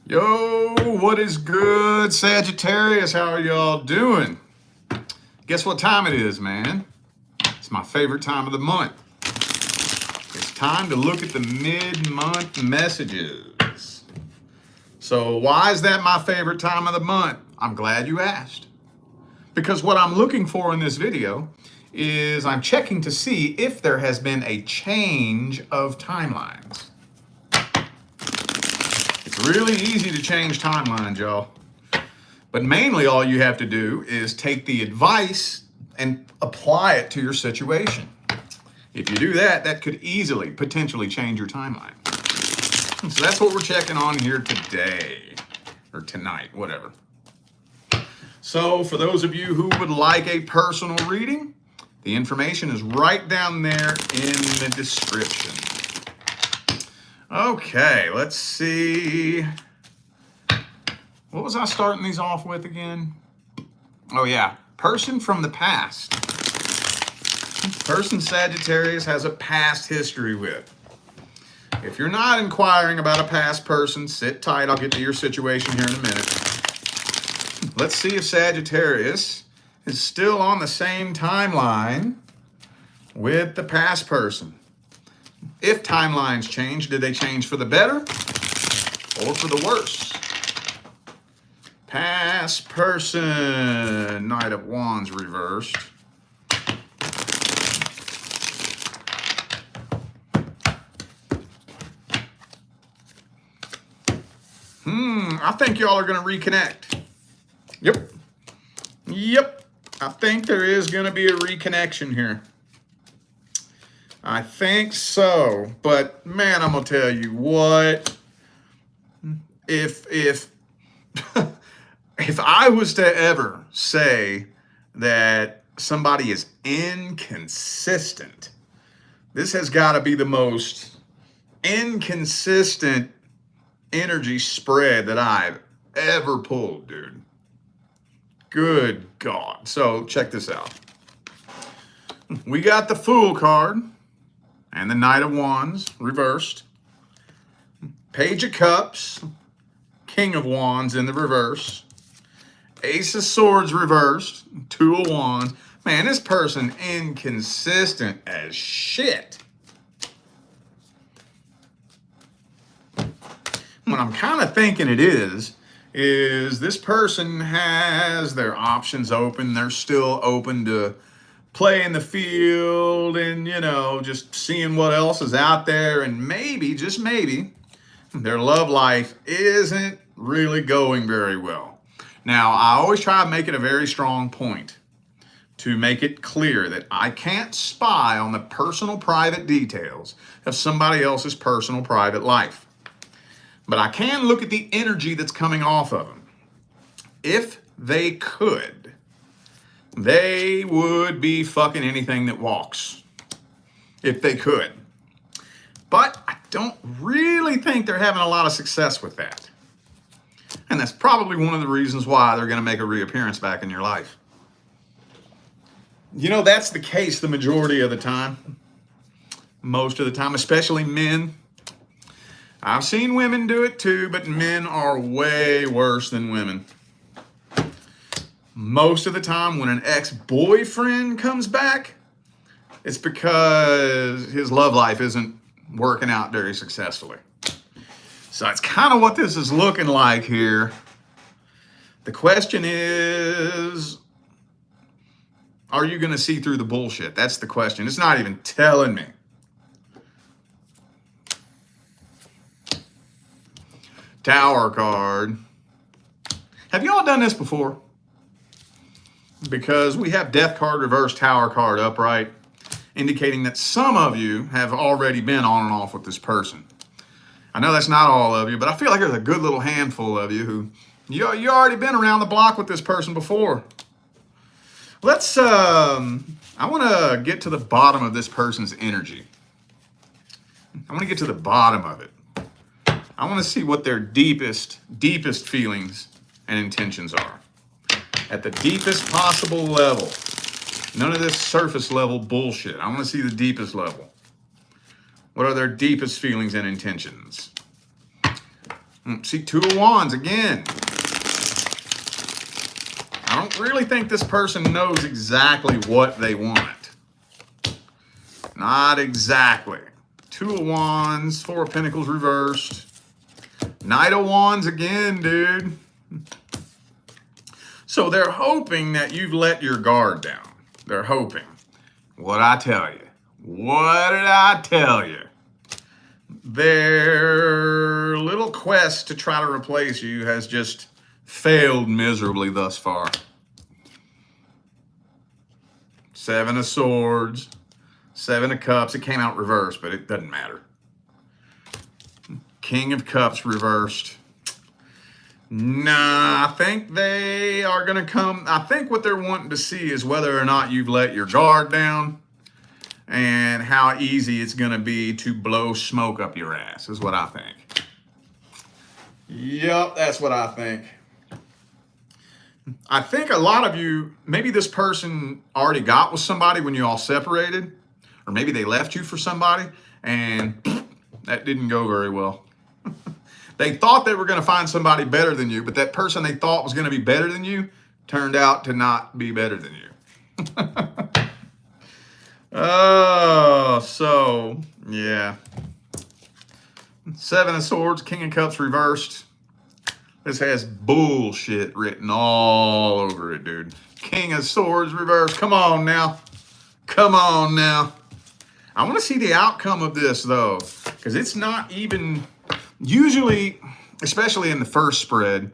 Yo, what is good, Sagittarius? How are y'all doing? Guess what time it is, man? It's my favorite time of the month. It's time to look at the mid-month messages. So why is that my favorite time of the month? I'm glad you asked. Because what I'm looking for in this video is I'm checking to see if there has been a change of timelines. It's really easy to change timelines, y'all. But mainly all you have to do is take the advice and apply it to your situation. If you do that, that could easily, potentially change your timeline. So that's what we're checking on here today, or tonight, whatever. So for those of you who would like a personal reading, the information is right down there in the description. Okay, let's see. What was I starting these off with again? Oh yeah, person from the past. Person Sagittarius has a past history with. If you're not inquiring about a past person, sit tight. I'll get to your situation here in a minute. Let's see if Sagittarius is still on the same timeline with the past person. If timelines change, did they change for the better or for the worse? Past person, Knight of Wands reversed. I think y'all are going to reconnect. Yep. I think there is going to be a reconnection here. I think so, but man, I'm gonna tell you what. If if I was to ever say that somebody is inconsistent, this has got to be the most inconsistent energy spread that I've ever pulled, dude. Good God. So check this out. We got the Fool card. And the Knight of Wands, reversed. Page of Cups, King of Wands in the reverse. Ace of Swords reversed, Two of Wands. Man, this person inconsistent as shit. What I'm kind of thinking it is this person has their options open. They're still open to playing the field and, you know, just seeing what else is out there. And maybe, just maybe, their love life isn't really going very well. Now, I always try to make it a very strong point to make it clear that I can't spy on the personal private details of somebody else's personal private life. But I can look at the energy that's coming off of them. If they could, they would be fucking anything that walks, if they could. But I don't really think they're having a lot of success with that. And that's probably one of the reasons why they're going to make a reappearance back in your life. You know, that's the case the majority of the time. Most of the time, especially men. I've seen women do it too, but men are way worse than women. Most of the time when an ex-boyfriend comes back, it's because his love life isn't working out very successfully. So that's kind of what this is looking like here. The question is, are you going to see through the bullshit? That's the question. It's not even telling me. Tower card. Have y'all done this before? Because we have Death card reversed, Tower card upright, indicating that some of you have already been on and off with this person. I know that's not all of you, but I feel like there's a good little handful of you who you already been around the block with this person before. Let's I want to get to the bottom of this person's energy. I want to get to the bottom of it. I want to see what their deepest feelings and intentions are. At the deepest possible level. None of this surface level bullshit. I want to see the deepest level. What are their deepest feelings and intentions? See, Two of Wands again. I don't really think this person knows exactly what they want. Not exactly. Two of Wands, Four of Pentacles reversed. Knight of Wands again, dude. So they're hoping that you've let your guard down. They're hoping. What'd I tell you? What did I tell you? Their little quest to try to replace you has just failed miserably thus far. Seven of Swords, Seven of Cups. It came out reversed, but it doesn't matter. King of Cups reversed. Nah, I think they are going to come. I think what they're wanting to see is whether or not you've let your guard down and how easy it's going to be to blow smoke up your ass is what I think. Yep, that's what I think. I think a lot of you, maybe this person already got with somebody when you all separated, or maybe they left you for somebody and that didn't go very well. They thought they were going to find somebody better than you, but that person they thought was going to be better than you turned out to not be better than you. Oh, so, yeah. Seven of Swords, King of Cups reversed. This has bullshit written all over it, dude. King of Swords reversed. Come on now. Come on now. I want to see the outcome of this, though, because it's not even... Usually, especially in the first spread,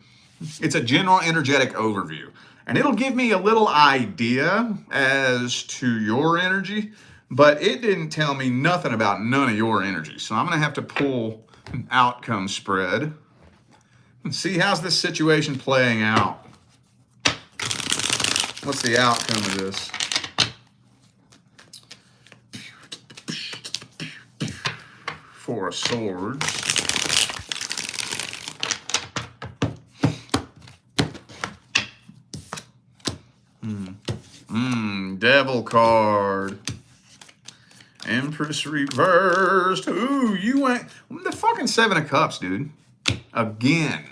it's a general energetic overview. And it'll give me a little idea as to your energy, but it didn't tell me nothing about none of your energy. So I'm going to have to pull an outcome spread and see how's this situation playing out. What's the outcome of this? Four of Swords. Devil card. Empress reversed. Ooh, you went the fucking Seven of Cups, dude. Again.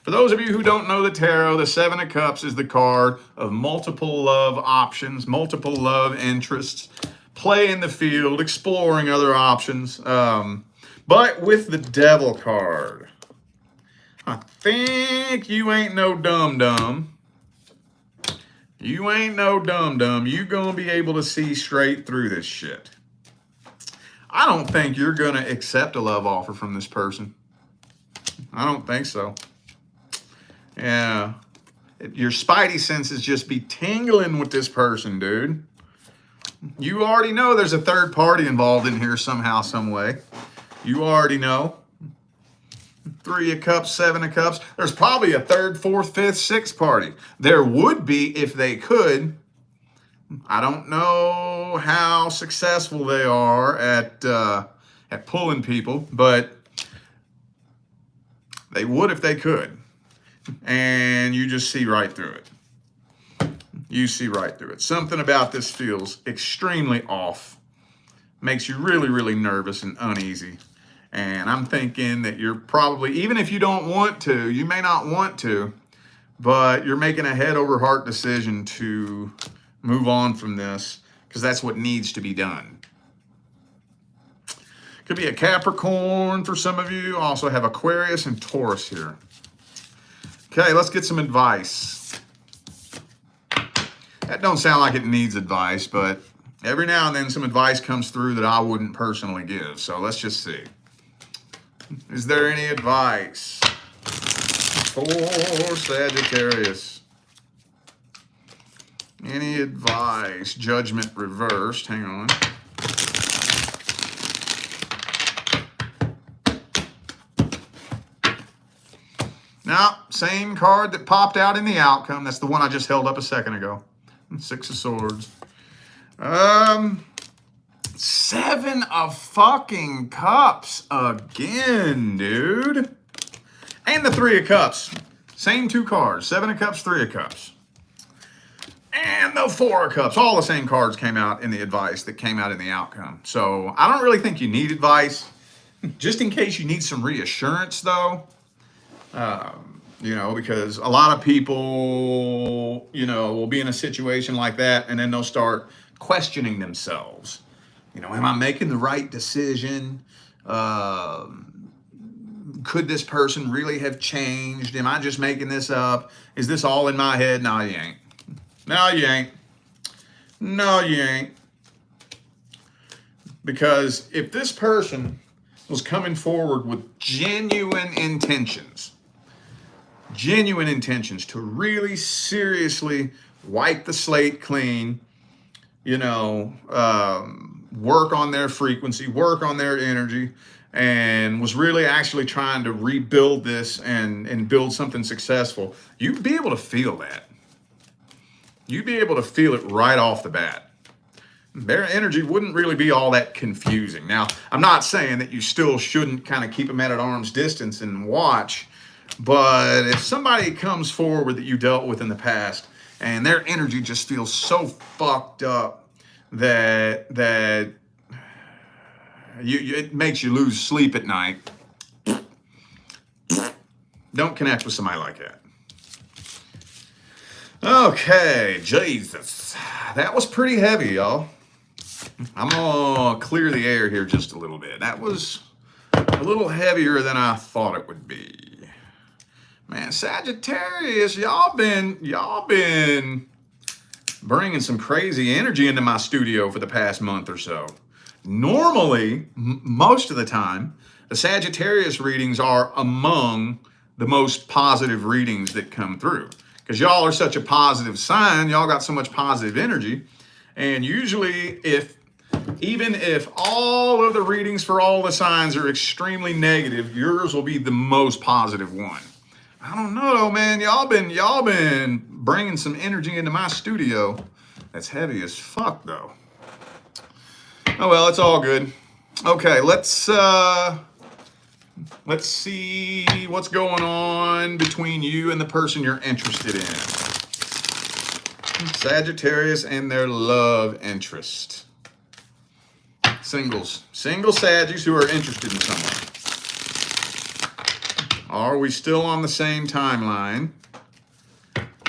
For those of you who don't know the tarot, the Seven of Cups is the card of multiple love options, multiple love interests, play in the field, exploring other options. But with the Devil card, I think you ain't no dum-dum. You ain't no dum-dum. You gonna be able to see straight through this shit. I don't think you're gonna accept a love offer from this person. I don't think so. Yeah. Your spidey senses just be tingling with this person, dude. You already know there's a third party involved in here somehow, some way. You already know. Three of Cups, Seven of Cups. There's probably a third, fourth, fifth, sixth party. There would be if they could. I don't know how successful they are at pulling people, but they would if they could. And you just see right through it. You see right through it. Something about this feels extremely off. Makes you really, really nervous and uneasy. And I'm thinking that you're probably, even if you don't want to, you may not want to, but you're making a head over heart decision to move on from this because that's what needs to be done. Could be a Capricorn for some of you. Also have Aquarius and Taurus here. Okay, let's get some advice. That don't sound like it needs advice, but every now and then some advice comes through that I wouldn't personally give. So let's just see. Is there any advice for Sagittarius? Any advice? Judgment reversed. Hang on. Now, same card that popped out in the outcome. That's the one I just held up a second ago. Six of Swords. Seven of fucking Cups again, dude. And the Three of Cups. Same two cards. Seven of Cups, Three of Cups. And the Four of Cups. All the same cards came out in the advice that came out in the outcome. So I don't really think you need advice. Just in case you need some reassurance, though, because a lot of people, will be in a situation like that and then they'll start questioning themselves. Am I making the right decision? Could this person really have changed? Am I just making this up? Is this all in my head? No, you ain't. No, you ain't. No, you ain't. Because if this person was coming forward with genuine intentions to really seriously wipe the slate clean, work on their frequency, work on their energy, and was really actually trying to rebuild this and build something successful, you'd be able to feel that. You'd be able to feel it right off the bat. Their energy wouldn't really be all that confusing. Now, I'm not saying that you still shouldn't kind of keep them at arm's distance and watch, but if somebody comes forward that you dealt with in the past and their energy just feels so fucked up that it makes you lose sleep at night, don't connect with somebody like that. Okay, Jesus. That was pretty heavy, y'all. I'm gonna clear the air here just a little bit. That was a little heavier than I thought it would be. Man, Sagittarius, y'all been bringing some crazy energy into my studio for the past month or so. Normally, most of the time, the Sagittarius readings are among the most positive readings that come through. Because y'all are such a positive sign, y'all got so much positive energy. And usually, even if all of the readings for all the signs are extremely negative, yours will be the most positive one. I don't know, man. Y'all been bringing some energy into my studio. That's heavy as fuck, though. Oh well, it's all good. Okay, let's see what's going on between you and the person you're interested in. Sagittarius and their love interest. Single Saggies who are interested in someone. Are we still on the same timeline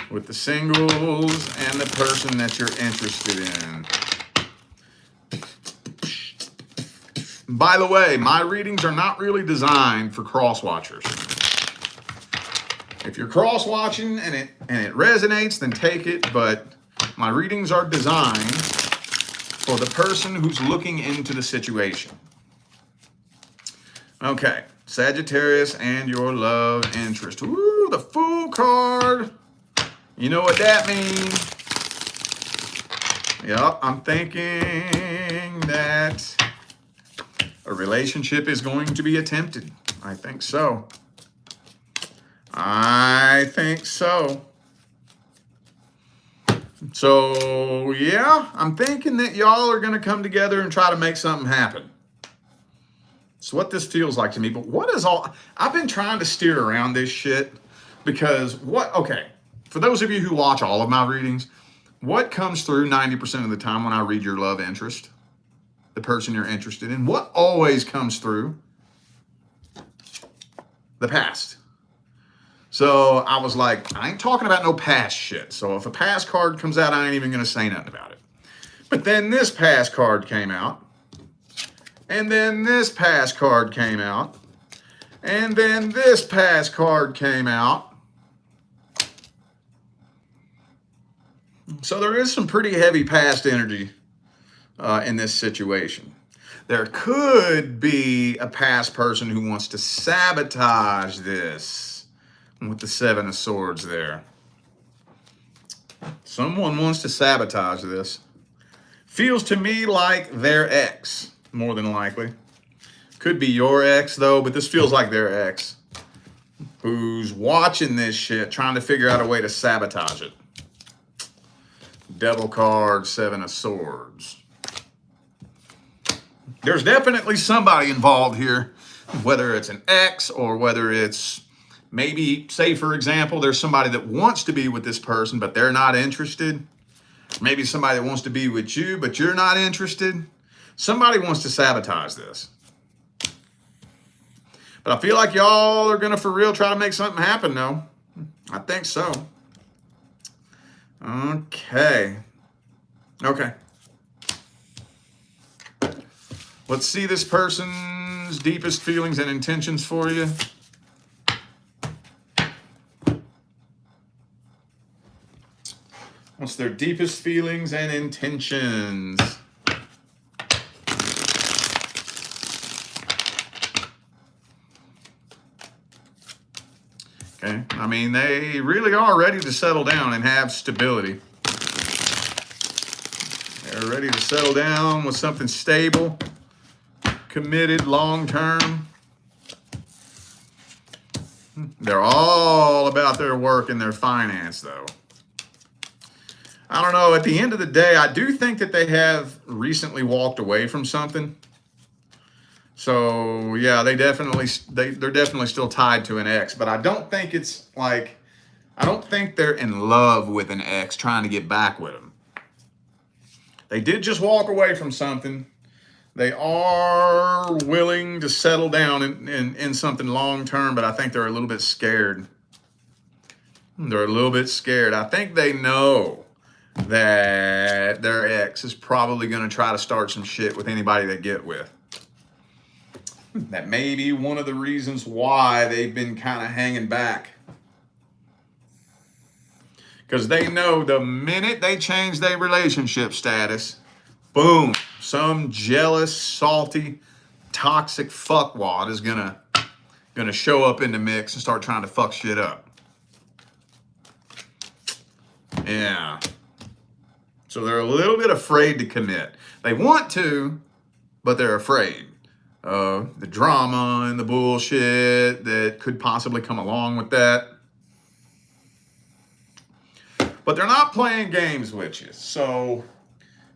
with the singles and the person that you're interested in? By the way, my readings are not really designed for cross-watchers. If you're cross-watching and it resonates, then take it, but my readings are designed for the person who's looking into the situation. Okay, Sagittarius and your love interest. Ooh, the Fool card. You know what that means? Yep, I'm thinking that a relationship is going to be attempted. I think so. So, yeah, I'm thinking that y'all are going to come together and try to make something happen. That's what this feels like to me. But what is all... I've been trying to steer around this shit because okay, for those of you who watch all of my readings, what comes through 90% of the time when I read your love interest? The person you're interested in. What always comes through? The past. So I was like, I ain't talking about no past shit. So if a past card comes out, I ain't even going to say nothing about it. But then this past card came out. And then this past card came out. And then this past card came out. So there is some pretty heavy past energy in this situation. There could be a past person who wants to sabotage this with the Seven of Swords there. Someone wants to sabotage this. Feels to me like their ex, more than likely. Could be your ex, though, but this feels like their ex who's watching this shit, trying to figure out a way to sabotage it. Devil card, Seven of Swords. There's definitely somebody involved here, whether it's an ex or whether it's maybe, say, for example, there's somebody that wants to be with this person, but they're not interested. Maybe somebody that wants to be with you, but you're not interested. Somebody wants to sabotage this. But I feel like y'all are going to for real try to make something happen now. I think so. Okay. Okay. Let's see this person's deepest feelings and intentions for you. What's their deepest feelings and intentions? Okay, I mean, they really are ready to settle down and have stability. They're ready to settle down with something stable, committed, long-term. They're all about their work and their finance, though. I don't know. At the end of the day, I do think that they have recently walked away from something. So yeah, they're definitely still tied to an ex, but I don't think it's like, I don't think they're in love with an ex trying to get back with them. They did just walk away from something. They are willing to settle down in something long term, but I think they're a little bit scared. They're a little bit scared. I think they know that their ex is probably going to try to start some shit with anybody they get with. That may be one of the reasons why they've been kind of hanging back. Because they know the minute they change their relationship status, boom, some jealous, salty, toxic fuckwad is gonna show up in the mix and start trying to fuck shit up. Yeah. So they're a little bit afraid to commit. They want to, but they're afraid of the drama and the bullshit that could possibly come along with that. But they're not playing games with you. So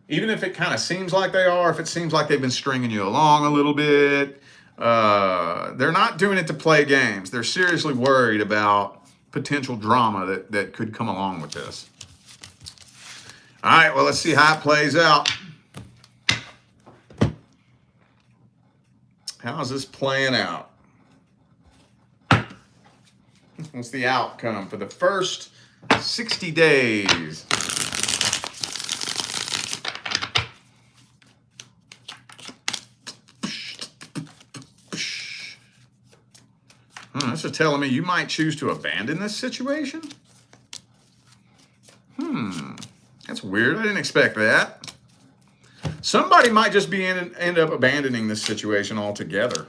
even if it kind of seems like they are, if it seems like they've been stringing you along a little bit, they're not doing it to play games. They're seriously worried about potential drama that could come along with this. All right, well, let's see how it plays out. How's this playing out? What's the outcome for the first 60 days? This is telling me you might choose to abandon this situation? That's weird. I didn't expect that. Somebody might just be end up abandoning this situation altogether.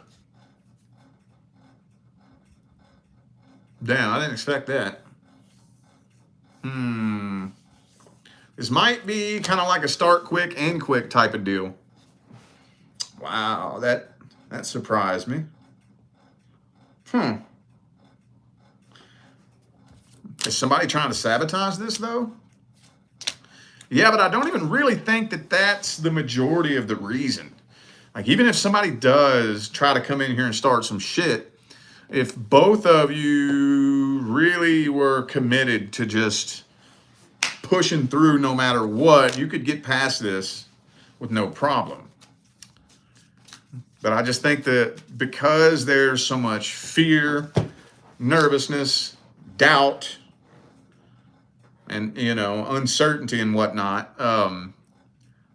Damn, I didn't expect that. This might be kind of like a start quick, end quick type of deal. Wow, that surprised me. Is somebody trying to sabotage this, though? Yeah, but I don't even really think that that's the majority of the reason. Like, even if somebody does try to come in here and start some shit, if both of you really were committed to just pushing through no matter what, you could get past this with no problem. But I just think that because there's so much fear, nervousness, doubt, and, uncertainty and whatnot,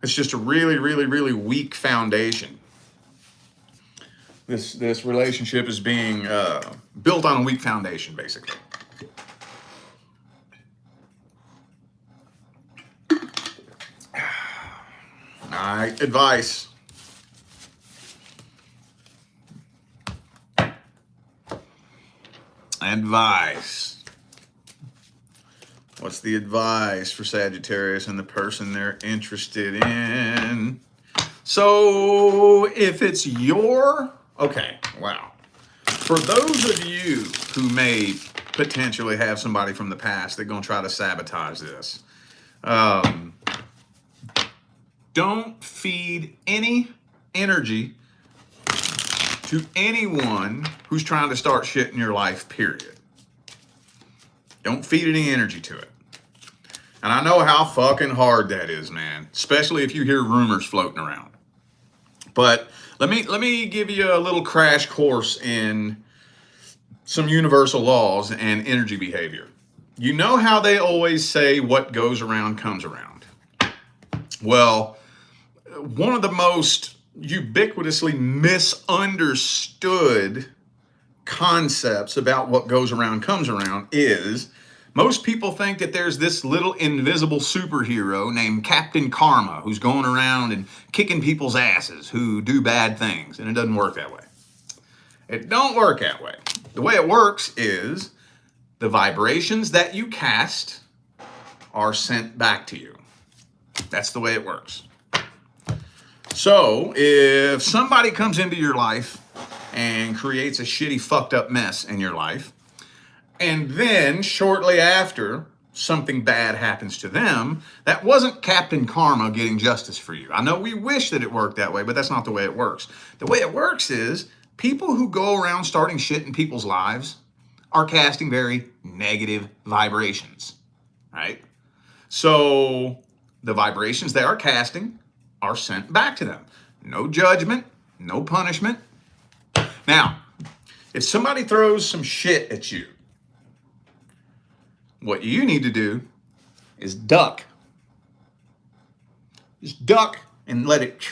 it's just a really, really, really weak foundation. This relationship is being built on a weak foundation, basically. All right, advice. Advice. What's the advice for Sagittarius and the person they're interested in? So if it's okay, wow. For those of you who may potentially have somebody from the past that's going to try to sabotage this, don't feed any energy to anyone who's trying to start shit in your life, period. Don't feed any energy to it. And I know how fucking hard that is, man, especially if you hear rumors floating around. But let me give you a little crash course in some universal laws and energy behavior. You know how they always say what goes around comes around? Well, one of the most ubiquitously misunderstood concepts about what goes around comes around is most people think that there's this little invisible superhero named Captain Karma who's going around and kicking people's asses who do bad things, and it doesn't work that way. It don't work that way. The way it works is the vibrations that you cast are sent back to you. That's the way it works. So if somebody comes into your life and creates a shitty, fucked up mess in your life, and then shortly after something bad happens to them, that wasn't Captain Karma getting justice for you. I know we wish that it worked that way, but that's not the way it works. The way it works is people who go around starting shit in people's lives are casting very negative vibrations, right? So the vibrations they are casting are sent back to them. No judgment, no punishment. Now, if somebody throws some shit at you, what you need to do is duck. Just duck and let it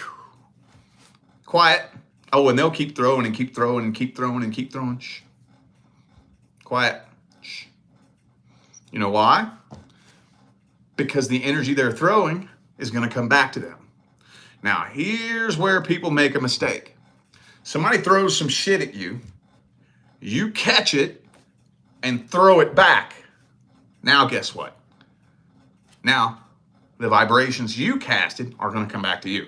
quiet. Oh, and they'll keep throwing and keep throwing and keep throwing and keep throwing. Shh. Quiet. Shh. You know why? Because the energy they're throwing is going to come back to them. Now, here's where people make a mistake. Somebody throws some shit at you, you catch it and throw it back. Now, guess what? Now, the vibrations you casted are going to come back to you.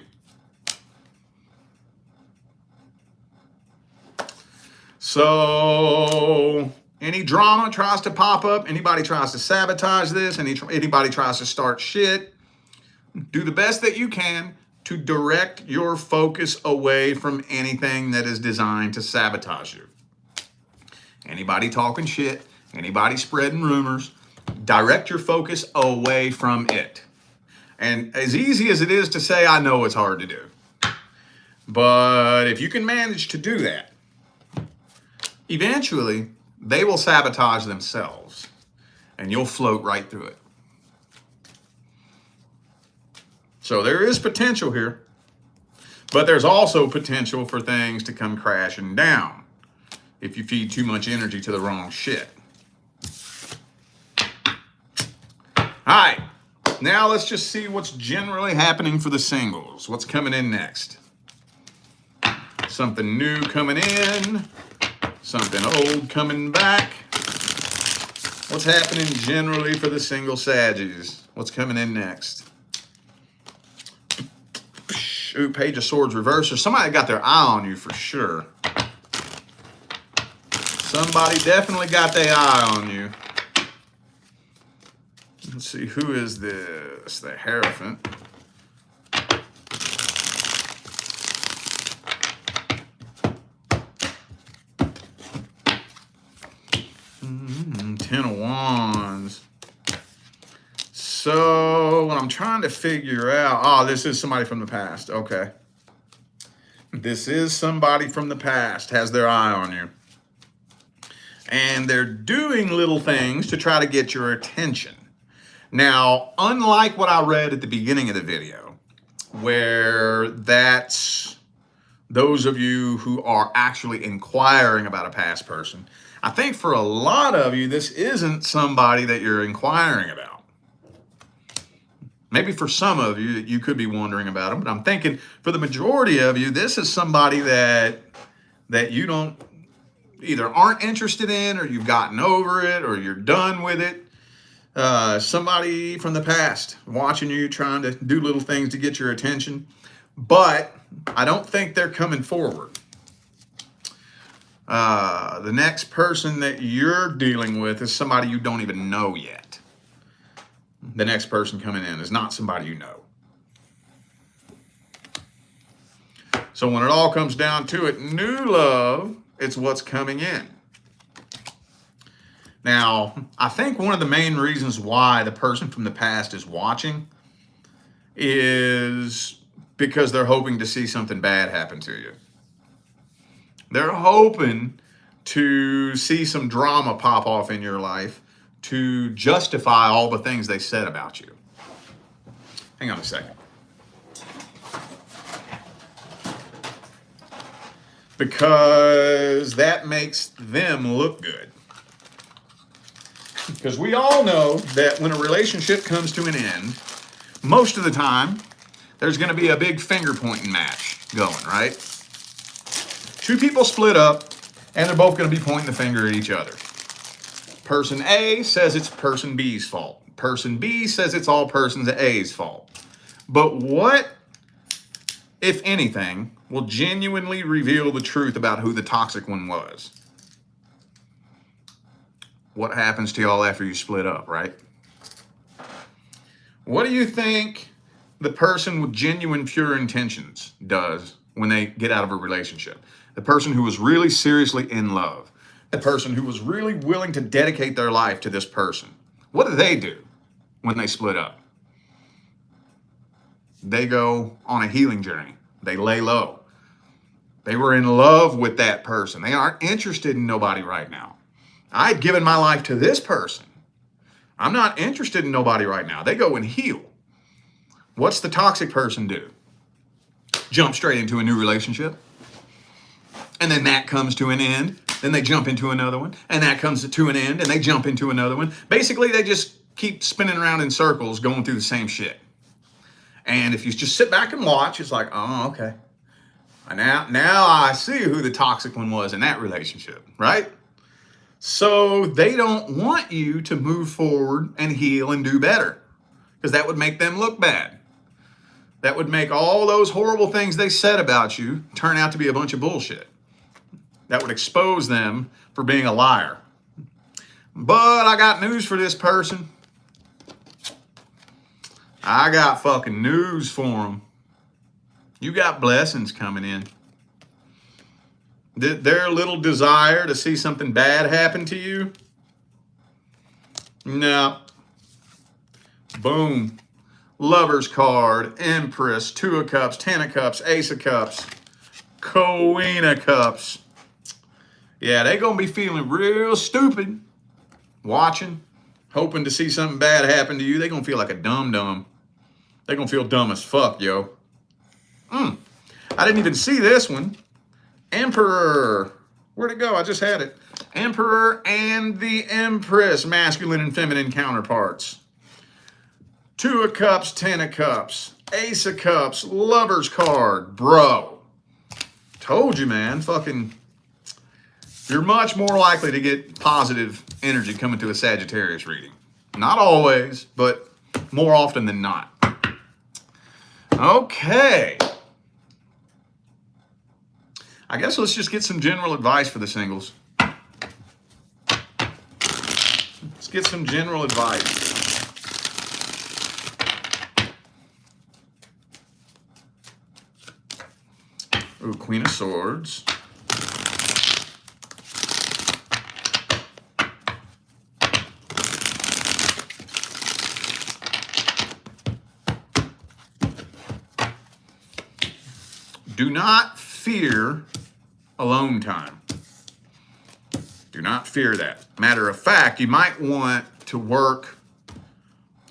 So, any drama tries to pop up, anybody tries to sabotage this, anybody tries to start shit, do the best that you can to direct your focus away from anything that is designed to sabotage you. Anybody talking shit, anybody spreading rumors, direct your focus away from it. And as easy as it is to say, I know it's hard to do. But if you can manage to do that, eventually they will sabotage themselves and you'll float right through it. So there is potential here, but there's also potential for things to come crashing down if you feed too much energy to the wrong shit. All right, now let's just see what's generally happening for the singles. What's coming in next? Something new coming in, something old coming back. What's happening generally for the single Saggies? What's coming in next? Ooh, Page of Swords reverse. Somebody got their eye on you for sure. Somebody definitely got their eye on you. Let's see, who is this? The Hierophant. Ten of Wands. So what I'm trying to figure out, oh, this is somebody from the past. Okay. This is somebody from the past, has their eye on you. And they're doing little things to try to get your attention. Now, unlike what I read at the beginning of the video, where that's those of you who are actually inquiring about a past person, I think for a lot of you, this isn't somebody that you're inquiring about. Maybe for some of you, you could be wondering about them, but I'm thinking for the majority of you, this is somebody that you don't either aren't interested in, or you've gotten over it, or you're done with it. Somebody from the past watching you, trying to do little things to get your attention, but I don't think they're coming forward. The next person that you're dealing with is somebody you don't even know yet. The next person coming in is not somebody you know. So when it all comes down to it, new love, it's what's coming in. Now, I think one of the main reasons why the person from the past is watching is because they're hoping to see something bad happen to you. They're hoping to see some drama pop off in your life to justify all the things they said about you. Hang on a second. Because that makes them look good. Because we all know that when a relationship comes to an end, most of the time, there's going to be a big finger pointing match going, right? Two people split up, and they're both going to be pointing the finger at each other. Person A says it's person B's fault. Person B says it's all person A's fault. But what, if anything, will genuinely reveal the truth about who the toxic one was? What happens to y'all after you split up, right? What do you think the person with genuine, pure intentions does when they get out of a relationship? The person who was really seriously in love. The person who was really willing to dedicate their life to this person. What do they do when they split up? They go on a healing journey. They lay low. They were in love with that person. They aren't interested in nobody right now. I've given my life to this person. I'm not interested in nobody right now. They go and heal. What's the toxic person do? Jump straight into a new relationship. And then that comes to an end. Then they jump into another one. And that comes to an end. And they jump into another one. Basically, they just keep spinning around in circles going through the same shit. And if you just sit back and watch, it's like, oh, okay. Now I see who the toxic one was in that relationship, right? So they don't want you to move forward and heal and do better, because that would make them look bad. That would make all those horrible things they said about you turn out to be a bunch of bullshit. That would expose them for being a liar. But I got news for this person. I got fucking news for them. You got blessings coming in. Their little desire to see something bad happen to you? No. Boom. Lover's card, Empress, Two of Cups, Ten of Cups, Ace of Cups, Queen of Cups. Yeah, they gonna be feeling real stupid watching, hoping to see something bad happen to you. They gonna feel like a dum-dum. They gonna feel dumb as fuck, yo. I didn't even see this one. Emperor. Where'd it go? I just had it. Emperor and the Empress, masculine and feminine counterparts. Two of Cups, Ten of Cups, Ace of Cups, Lover's card. Bro. Told you, man. Fucking, you're much more likely to get positive energy coming to a Sagittarius reading. Not always, but more often than not. Okay. I guess let's just get some general advice for the singles. Let's get some general advice. Ooh, Queen of Swords. Do not fear alone time. Do not fear that. Matter of fact, you might want to work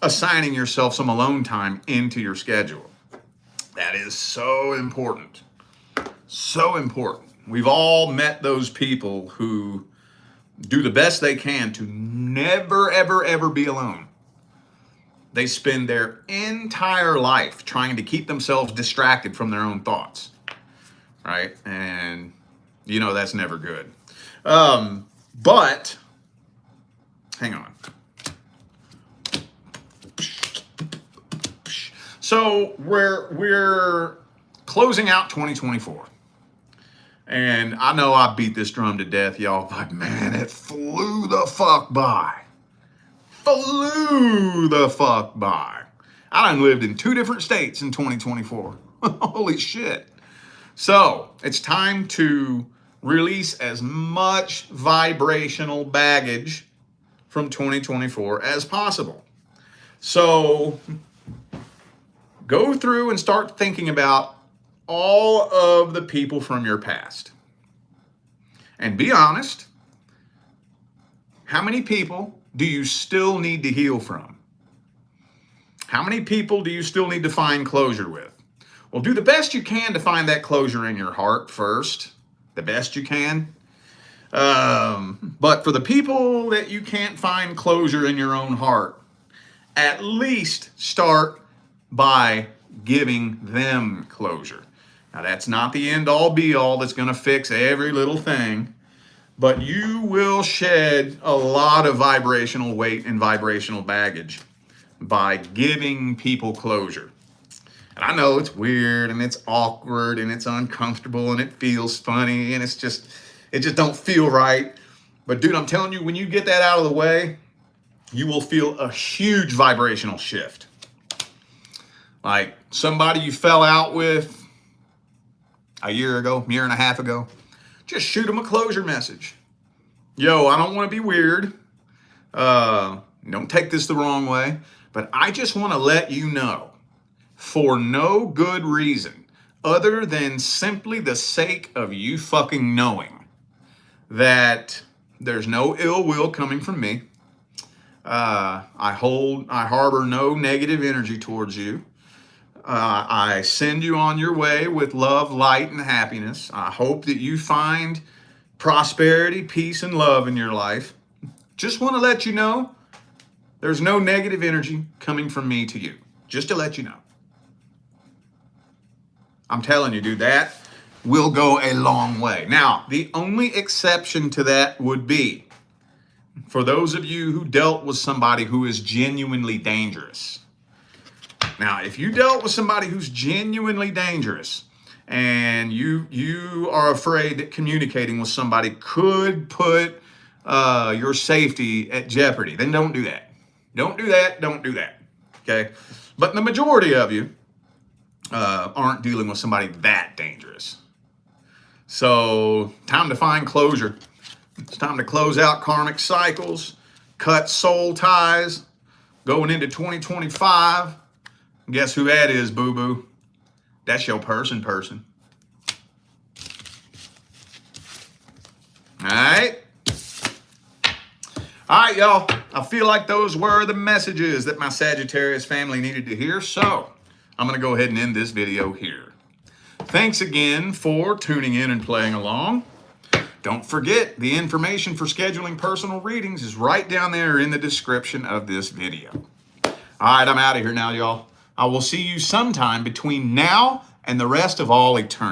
assigning yourself some alone time into your schedule. That is so important. So important. We've all met those people who do the best they can to never, ever, ever be alone. They spend their entire life trying to keep themselves distracted from their own thoughts. Right? And you know that's never good. But hang on. So we're closing out 2024. And I know I beat this drum to death, y'all, but man, it flew the fuck by. Flew the fuck by. I done lived in 2 different states in 2024. Holy shit. So it's time to release as much vibrational baggage from 2024 as possible. So go through and start thinking about all of the people from your past And be honest, how many people do you still need to heal from? How many people do you still need to find closure with? Well, do the best you can to find that closure in your heart first, the best you can. But for the people that you can't find closure in your own heart, at least start by giving them closure. Now, that's not the end all be all that's going to fix every little thing, but you will shed a lot of vibrational weight and vibrational baggage by giving people closure. And I know it's weird and it's awkward and it's uncomfortable and it feels funny and it just don't feel right. But dude, I'm telling you, when you get that out of the way, you will feel a huge vibrational shift. Like somebody you fell out with a year and a half ago, just shoot them a closure message. Yo, I don't want to be weird. Don't take this the wrong way, but I just want to let you know, for no good reason other than simply the sake of you fucking knowing that there's no ill will coming from me. I harbor no negative energy towards you. I send you on your way with love, light, and happiness. I hope that you find prosperity, peace, and love in your life. Just want to let you know there's no negative energy coming from me to you. Just to let you know. I'm telling you, dude, that will go a long way. Now, the only exception to that would be for those of you who dealt with somebody who is genuinely dangerous. Now, if you dealt with somebody who's genuinely dangerous and you are afraid that communicating with somebody could put your safety at jeopardy, then don't do that. Don't do that. Don't do that. Okay? But the majority of you aren't dealing with somebody that dangerous. So, time to find closure. It's time to close out karmic cycles, cut soul ties, going into 2025. Guess who that is, boo-boo? That's your person. All right? All right, y'all. I feel like those were the messages that my Sagittarius family needed to hear, so I'm going to go ahead and end this video here. Thanks again for tuning in and playing along. Don't forget, the information for scheduling personal readings is right down there in the description of this video. All right, I'm out of here now, y'all. I will see you sometime between now and the rest of all eternity.